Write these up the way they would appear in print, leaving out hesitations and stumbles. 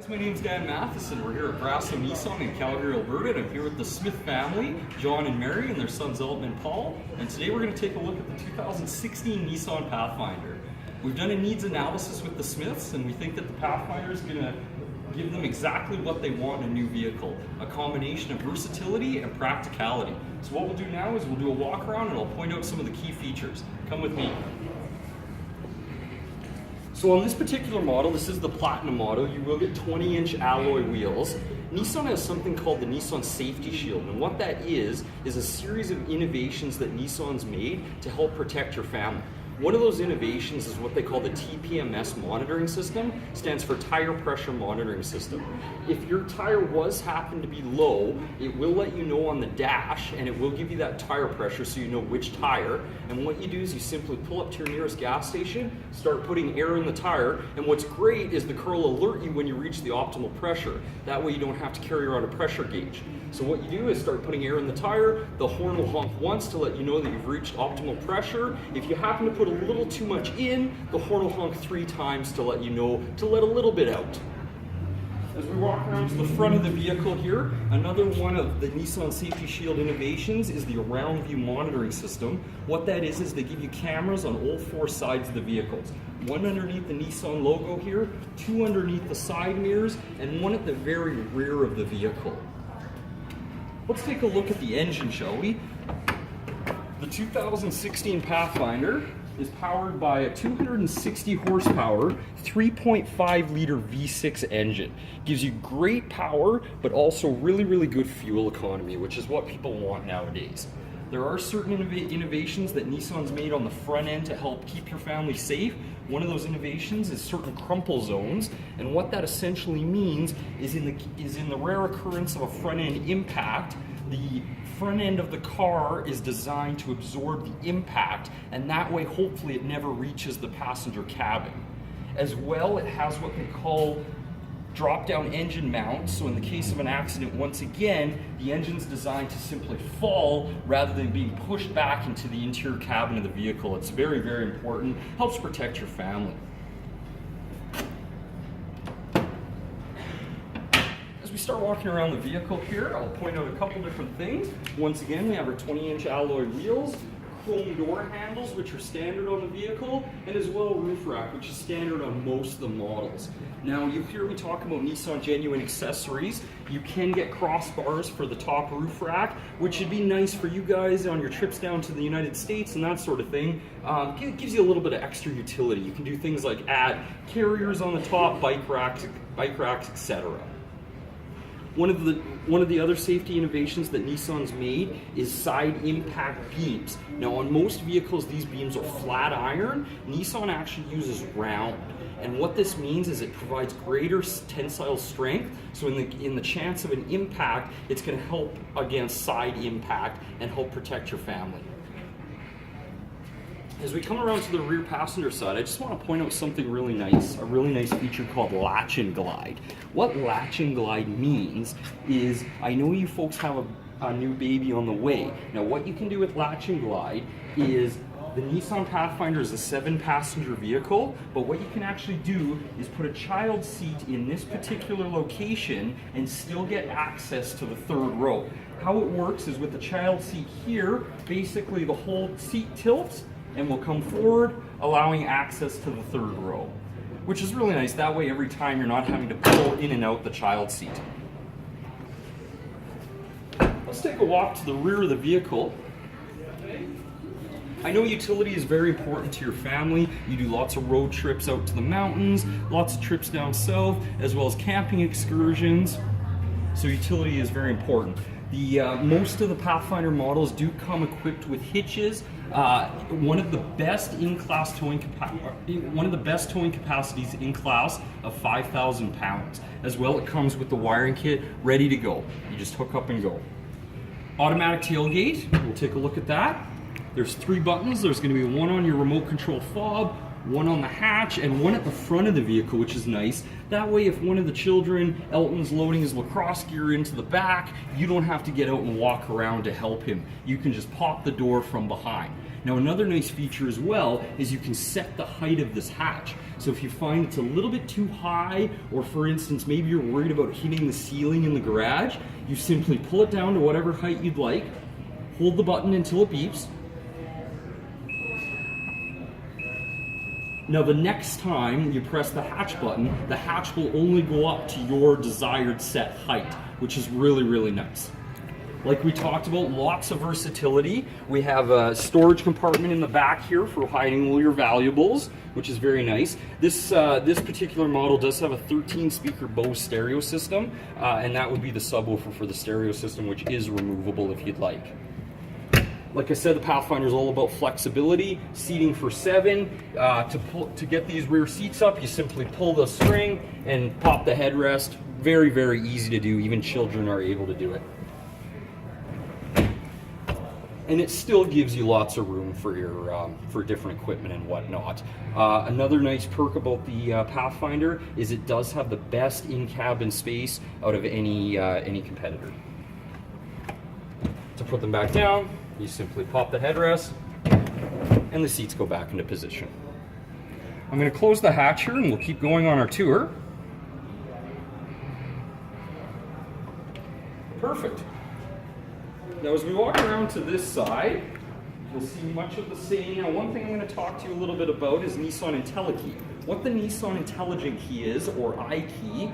My name's Mathison. We're here at Brasso Nissan in Calgary, Alberta, and I'm here with the Smith family, John and Mary, and their sons Elton and Paul. And today we're going to take a look at the 2016 Nissan Pathfinder. We've done a needs analysis with the Smiths, and we think that the Pathfinder is going to give them exactly what they want in a new vehicle, a combination of versatility and practicality. So what we'll do now is we'll do a walk around and I'll point out some of the key features. Come with me. So on this particular model, this is the Platinum model, you will get 20-inch alloy wheels. Nissan has something called the Nissan Safety Shield, and what that is a series of innovations that Nissan's made to help protect your family. One of those innovations is what they call the TPMS monitoring system, stands for Tire Pressure Monitoring System. If your tire happen to be low, it will let you know on the dash, and it will give you that tire pressure so you know which tire. And what you do is you simply pull up to your nearest gas station, start putting air in the tire, and what's great is the car will alert you when you reach the optimal pressure. That way you don't have to carry around a pressure gauge. So what you do is start putting air in the tire, the horn will honk once to let you know that you've reached optimal pressure. If you happen to put a little too much in, the horn will honk 3 times to let you know to let a little bit out. As we walk around to the front of the vehicle here, another one of the Nissan Safety Shield innovations is the Around View monitoring system. What that is they give you cameras on all 4 sides of the vehicles. One underneath the Nissan logo here, 2 underneath the side mirrors, and 1 at the very rear of the vehicle. Let's take a look at the engine, shall we? The 2016 Pathfinder is powered by a 260 horsepower, 3.5 liter V6 engine. Gives you great power, but also really good fuel economy, which is what people want nowadays. There are certain innovations that Nissan's made on the front end to help keep your family safe. One of those innovations is certain crumple zones, and what that essentially means is in the rare occurrence of a front end impact, the front end of the car is designed to absorb the impact, and that way hopefully it never reaches the passenger cabin. As well, it has what they call drop-down engine mounts, so in the case of an accident, once again, the engine's designed to simply fall rather than being pushed back into the interior cabin of the vehicle. It's very important, helps protect your family. As we start walking around the vehicle here, I'll point out a couple different things. Once again, we have our 20-inch alloy wheels, chrome door handles, which are standard on the vehicle, and as well a roof rack, which is standard on most of the models. Now, you hear me talk about Nissan Genuine accessories. You can get crossbars for the top roof rack, which should be nice for you guys on your trips down to the United States and that sort of thing. It gives you a little bit of extra utility. You can do things like add carriers on the top, bike racks, etc. One of the other safety innovations that Nissan's made is side impact beams. Now on most vehicles these beams are flat iron. Nissan actually uses round. And what this means is it provides greater tensile strength, so in the chance of an impact, it's going to help against side impact and help protect your family. As we come around to the rear passenger side, I just want to point out something really nice, a really nice feature called Latch and Glide. What Latch and Glide means is, I know you folks have a new baby on the way. Now what you can do with Latch and Glide is, the Nissan Pathfinder is a 7-passenger vehicle, but what you can actually do is put a child seat in this particular location and still get access to the 3rd row. How it works is with the child seat here, basically the whole seat tilts and will come forward, allowing access to the 3rd row, which is really nice. That way every time you're not having to pull in and out the child seat. Let's take a walk to the rear of the vehicle. I know utility is very important to your family. You do lots of road trips out to the mountains, lots of trips down south, as well as camping excursions. So utility is very important. Most of the Pathfinder models do come equipped with hitches. One of the best towing capacities in class of 5,000 pounds. As well, it comes with the wiring kit ready to go. You just hook up and go. Automatic tailgate, we'll take a look at that. There's 3 buttons. There's going to be one on your remote control fob, one on the hatch, and one at the front of the vehicle, which is nice. That way, if one of the children, Elton's loading his lacrosse gear into the back, you don't have to get out and walk around to help him. You can just pop the door from behind. Now another nice feature as well is you can set the height of this hatch. So if you find it's a little bit too high, or for instance, maybe you're worried about hitting the ceiling in the garage, you simply pull it down to whatever height you'd like, hold the button until it beeps. Now the next time you press the hatch button, the hatch will only go up to your desired set height, which is really, really nice. Like we talked about, lots of versatility. We have a storage compartment in the back here for hiding all your valuables, which is very nice. This particular model does have a 13-speaker Bose stereo system, and that would be the subwoofer for the stereo system, which is removable if you'd like. Like I said, the Pathfinder is all about flexibility, seating for 7. To get these rear seats up, you simply pull the string and pop the headrest. Very, very easy to do. Even children are able to do it. And it still gives you lots of room for your for different equipment and whatnot. Another nice perk about the Pathfinder is it does have the best in-cabin space out of any competitor. To put them back down, you simply pop the headrest, and the seats go back into position. I'm going to close the hatch here, and we'll keep going on our tour. Perfect. Now as we walk around to this side, you'll see much of the same. Now one thing I'm going to talk to you a little bit about is Nissan IntelliKey. What the Nissan Intelligent Key is, or iKey,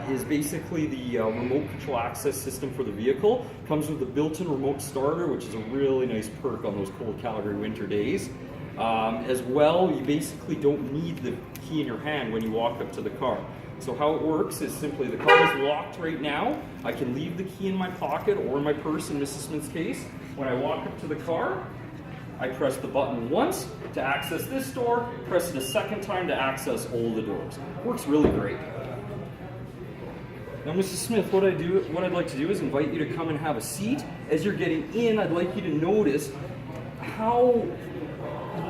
is basically the remote control access system for the vehicle. Comes with a built-in remote starter, which is a really nice perk on those cold Calgary winter days. As well, you basically don't need the key in your hand when you walk up to the car. So how it works is simply the car is locked right now. I can leave the key in my pocket or in my purse in Mrs. Smith's case. When I walk up to the car, I press the button once to access this door, press it a second time to access all the doors. Works really great. Now, Mrs. Smith, what I'd like to do is invite you to come and have a seat. As you're getting in, I'd like you to notice how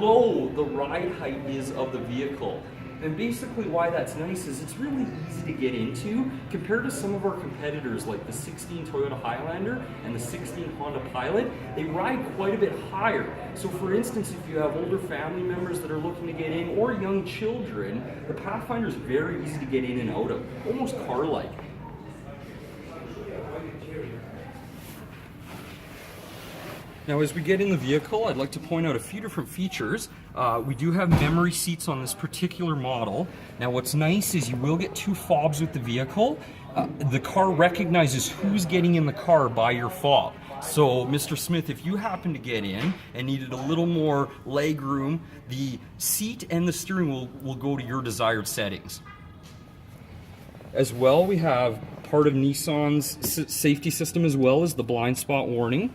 low the ride height is of the vehicle. And basically why that's nice is it's really easy to get into compared to some of our competitors like the 16 Toyota Highlander and the 16 Honda Pilot. They ride quite a bit higher. So for instance, if you have older family members that are looking to get in or young children, the Pathfinder is very easy to get in and out of, almost car-like. Now as we get in the vehicle, I'd like to point out a few different features. We do have memory seats on this particular model. Now what's nice is you will get 2 fobs with the vehicle. The car recognizes who's getting in the car by your fob. So Mr. Smith, if you happen to get in and needed a little more leg room, the seat and the steering wheel will go to your desired settings. As well, we have part of Nissan's safety system as well as the blind spot warning.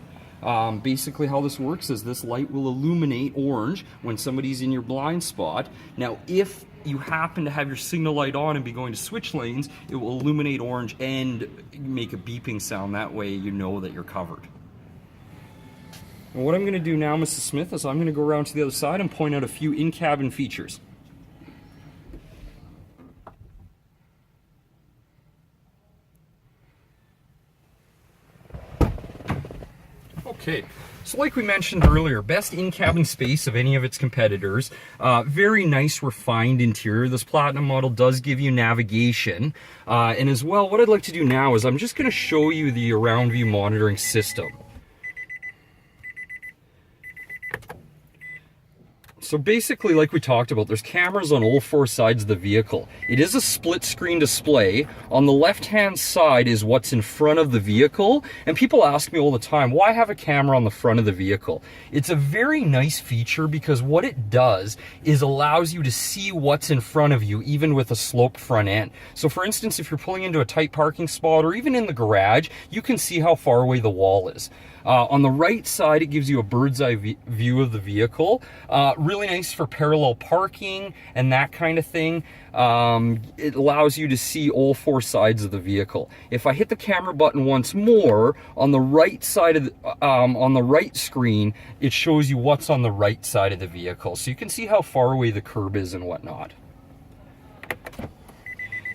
Basically how this works is this light will illuminate orange when somebody's in your blind spot. Now if you happen to have your signal light on and be going to switch lanes, it will illuminate orange and make a beeping sound. That way you know that you're covered. And what I'm going to do now, Mrs. Smith, is I'm going to go around to the other side and point out a few in-cabin features. Okay, so like we mentioned earlier, best in-cabin space of any of its competitors. Very nice refined interior. This Platinum model does give you navigation. And as well, what I'd like to do now is I'm just going to show you the around view monitoring system. So basically, like we talked about, there's cameras on all 4 sides of the vehicle. It is a split screen display. On the left-hand side is what's in front of the vehicle. And people ask me all the time, why have a camera on the front of the vehicle? It's a very nice feature because what it does is allows you to see what's in front of you, even with a sloped front end. So for instance, if you're pulling into a tight parking spot or even in the garage, you can see how far away the wall is. On the right side, it gives you a bird's eye view of the vehicle. Really nice for parallel parking and that kind of thing. It allows you to see all 4 sides of the vehicle. If I hit the camera button once more, on the right side of on the right screen, it shows you what's on the right side of the vehicle. So you can see how far away the curb is and whatnot.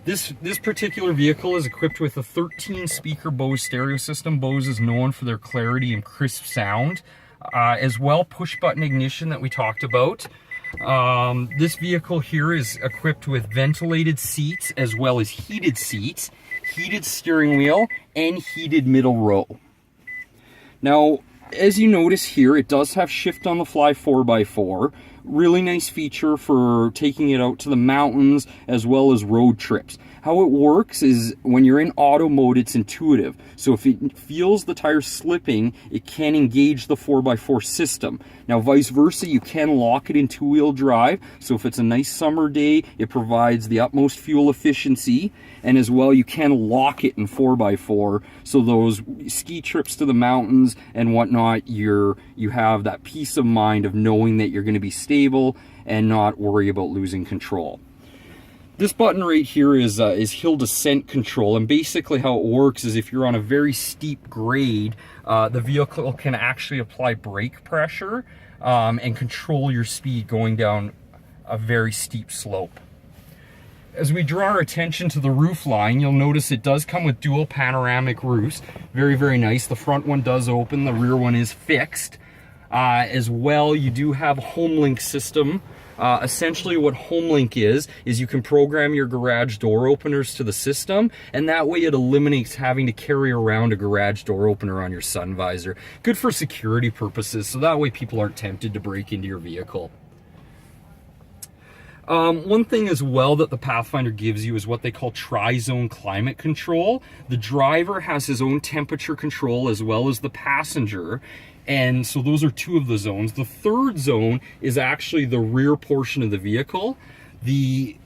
This particular vehicle is equipped with a 13-speaker Bose stereo system. Bose is known for their clarity and crisp sound. as well, push button ignition that we talked about. This vehicle here is equipped with ventilated seats as well as heated seats, heated steering wheel, and heated middle row. Now, as you notice here, it does have shift on the fly 4x4. Really nice feature for taking it out to the mountains as well as road trips. How it works is when you're in auto mode, it's intuitive. So if it feels the tire slipping, it can engage the 4x4 system. Now vice versa, you can lock it in two-wheel drive. So if it's a nice summer day, it provides the utmost fuel efficiency. And as well, you can lock it in 4x4. So those ski trips to the mountains and whatnot, you have that peace of mind of knowing that you're going to be stable and not worry about losing control. This button right here is hill descent control, and basically how it works is if you're on a very steep grade, the vehicle can actually apply brake pressure and control your speed going down a very steep slope. As we draw our attention to the roof line, you'll notice it does come with dual panoramic roofs. Very, very nice. The front one does open, the rear one is fixed. As well, you do have a HomeLink system. Essentially what HomeLink is you can program your garage door openers to the system, and that way it eliminates having to carry around a garage door opener on your sun visor. Good for security purposes, so that way people aren't tempted to break into your vehicle. One thing as well that the Pathfinder gives you is what they call tri-zone climate control. The driver has his own temperature control as well as the passenger. And so those are two of the zones. The third zone is actually the rear portion of the vehicle. The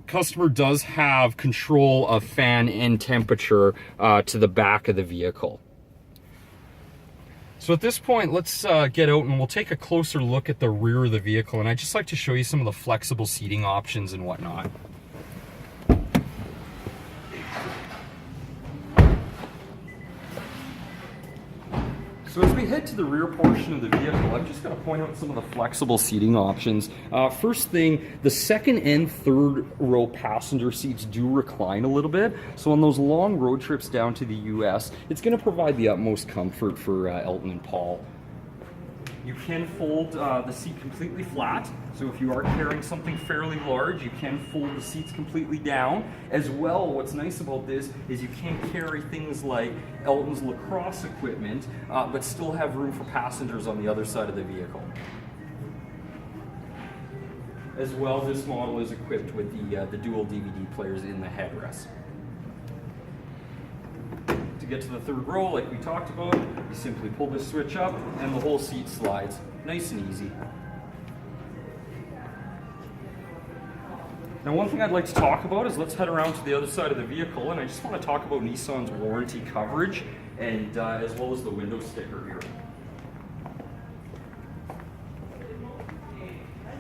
customer does have control of fan and temperature to the back of the vehicle. So at this point, let's get out and we'll take a closer look at the rear of the vehicle. And I'd just like to show you some of the flexible seating options and whatnot. So as we head to the rear portion of the vehicle, I'm just going to point out some of the flexible seating options. First thing, the second and third row passenger seats do recline a little bit. So on those long road trips down to the US, it's going to provide the utmost comfort for Elton and Paul. You can fold the seat completely flat, so if you are carrying something fairly large, you can fold the seats completely down. As well, what's nice about this is you can carry things like Elton's lacrosse equipment, but still have room for passengers on the other side of the vehicle. As well, this model is equipped with the dual DVD players in the headrest. To get to the third row, like we talked about, you simply pull this switch up and the whole seat slides. Nice and easy. Now, one thing I'd like to talk about is let's head around to the other side of the vehicle, and I just want to talk about Nissan's warranty coverage and as well as the window sticker here.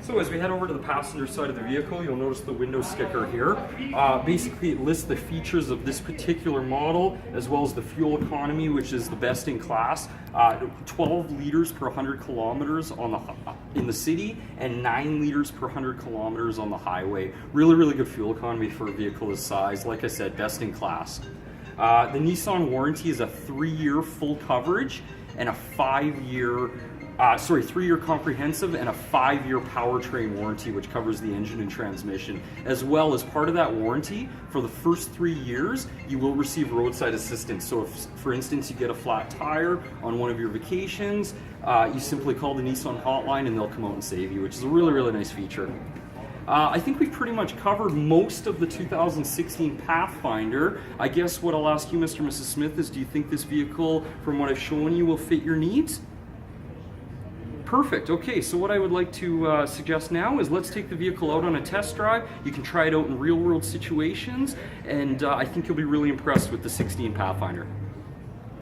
So as we head over to the passenger side of the vehicle, you'll notice the window sticker here. Basically, it lists the features of this particular model, as well as the fuel economy, which is the best in class. 12 liters per 100 kilometers in the city, and 9 liters per 100 kilometers on the highway. Really, really good fuel economy for a vehicle this size. Like I said, best in class. The Nissan warranty is a 3-year full coverage and a 3-year comprehensive and a 5-year powertrain warranty, which covers the engine and transmission. As well, as part of that warranty, for the first 3 years, you will receive roadside assistance. So if, for instance, you get a flat tire on one of your vacations, you simply call the Nissan hotline and they'll come out and save you, which is a really, really nice feature. I think we've pretty much covered most of the 2016 Pathfinder. I guess what I'll ask you, Mr. and Mrs. Smith, is do you think this vehicle, from what I've shown you, will fit your needs? Perfect. Okay, so what I would like to suggest now is let's take the vehicle out on a test drive. You can try it out in real-world situations, and I think you'll be really impressed with the 16 Pathfinder.